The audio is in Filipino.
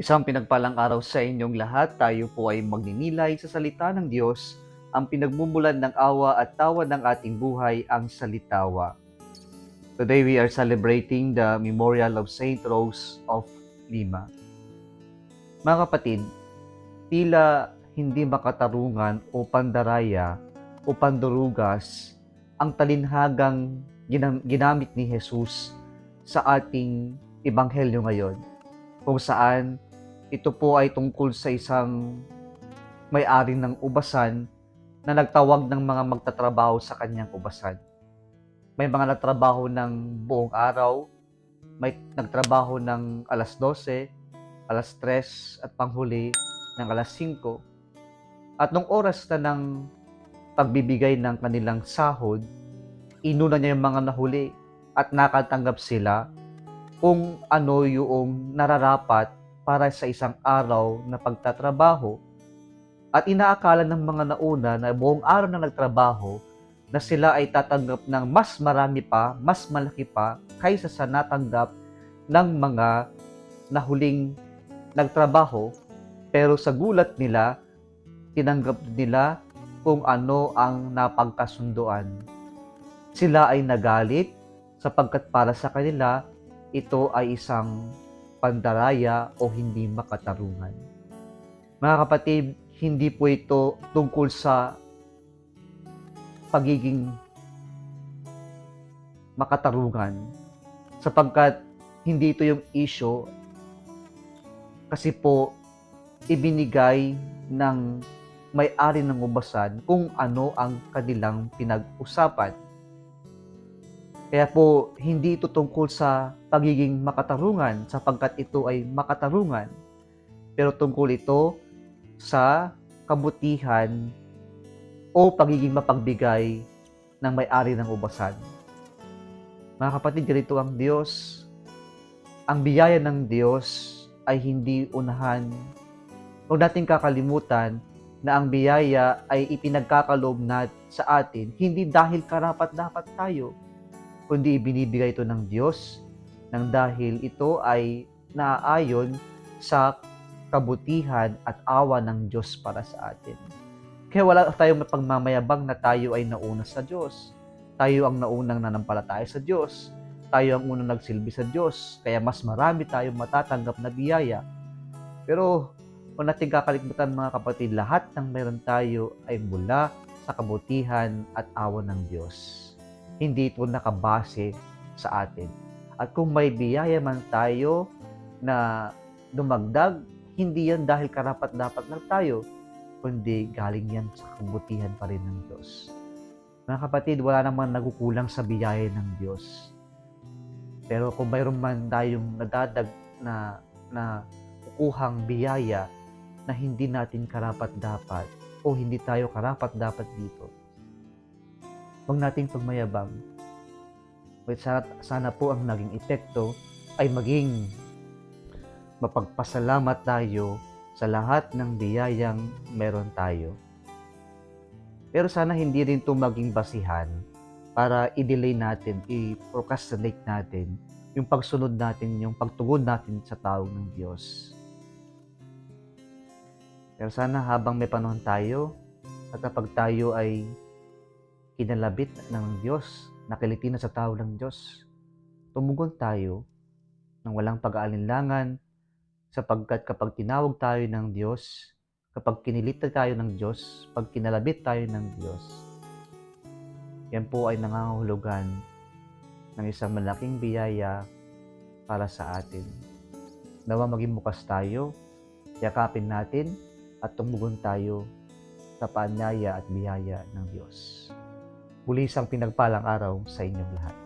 Isang pinagpalang araw sa inyong lahat. Tayo po ay magninilay sa salita ng Diyos, ang pinagmumulan ng awa at tawa ng ating buhay, ang salitawa. Today we are celebrating the memorial of Saint Rose of Lima. Mga kapatid, tila hindi makatarungan o pandaraya o pandurugas ang talinhagang ginamit ni Jesus sa ating ebanghelyo ngayon, kung saan ito po ay tungkol sa isang may-ari ng ubasan na nagtawag ng mga magtatrabaho sa kanyang ubasan. May mga nagtrabaho ng buong araw, may nagtrabaho ng alas 12, alas 3 at panghuli ng alas 5. At nung oras na ng pagbibigay ng kanilang sahod, inuna niya yung mga nahuli at nakatanggap sila kung ano yung nararapat para sa isang araw na pagtatrabaho. At inaakala ng mga nauna na buong araw na nagtrabaho na sila ay tatanggap ng mas marami pa, mas malaki pa kaysa sa natanggap ng mga nahuling nagtrabaho. Pero sa gulat nila, tinanggap nila kung ano ang napagkasunduan. Sila ay nagalit sapagkat para sa kanila, ito ay isang pandaraya o hindi makatarungan. Mga kapatid, hindi po ito tungkol sa pagiging makatarungan, sapagkat hindi ito yung issue, kasi po ibinigay ng may-ari ng ubasan kung ano ang kanilang pinag-usapan. Kaya po, hindi ito tungkol sa pagiging makatarungan sapagkat ito ay makatarungan, pero tungkol ito sa kabutihan o pagiging mapagbigay ng may-ari ng ubasan. Mga kapatid, ganito ang Diyos. Ang biyaya ng Diyos ay hindi unahan. Huwag nating kakalimutan na ang biyaya ay ipinagkakaloob sa atin hindi dahil karapat-dapat tayo, kundi ibinibigay ito ng Diyos nang dahil ito ay naaayon sa kabutihan at awa ng Diyos para sa atin. Kaya wala tayong mapagmamayabang na tayo ay nauna sa Diyos. Tayo ang naunang nanampalataya sa Diyos. Tayo ang unang nagsilbi sa Diyos. Kaya mas marami tayong matatanggap na biyaya. Pero kung natin kakalimutan, mga kapatid, lahat ng meron tayo ay mula sa kabutihan at awa ng Diyos. Hindi ito nakabase sa atin. At kung may biyaya man tayo na dumagdag, hindi yan dahil karapat-dapat lang tayo, kundi galing yan sa kabutihan pa rin ng Diyos. Mga kapatid, wala namang nagukulang sa biyaya ng Diyos. Pero kung mayroon man tayong nadadag na kukuhang biyaya na hindi natin karapat-dapat o hindi tayo karapat-dapat dito, huwag nating pagmayabang. Sana po ang naging epekto ay maging mapagpasalamat tayo sa lahat ng biyayang meron tayo. Pero sana hindi rin ito maging basihan para i-delay natin, i-procrastinate natin yung pagsunod natin, yung pagtugon natin sa tawag ng Diyos. Pero sana habang may panahon tayo at kapag tayo ay kinalabit ng Diyos, nakiliti na sa tawag ng Diyos, tumugon tayo ng walang pag-aalinlangan, sapagkat kapag tinawag tayo ng Diyos, kapag kinilita tayo ng Diyos, pag kinalabit tayo ng Diyos, yan po ay nangangahulugan ng isang malaking biyaya para sa atin. Nawa maging bukas tayo, yakapin natin at tumugon tayo sa paanyaya at biyaya ng Diyos. Muli isang pinagpalang araw sa inyong lahat.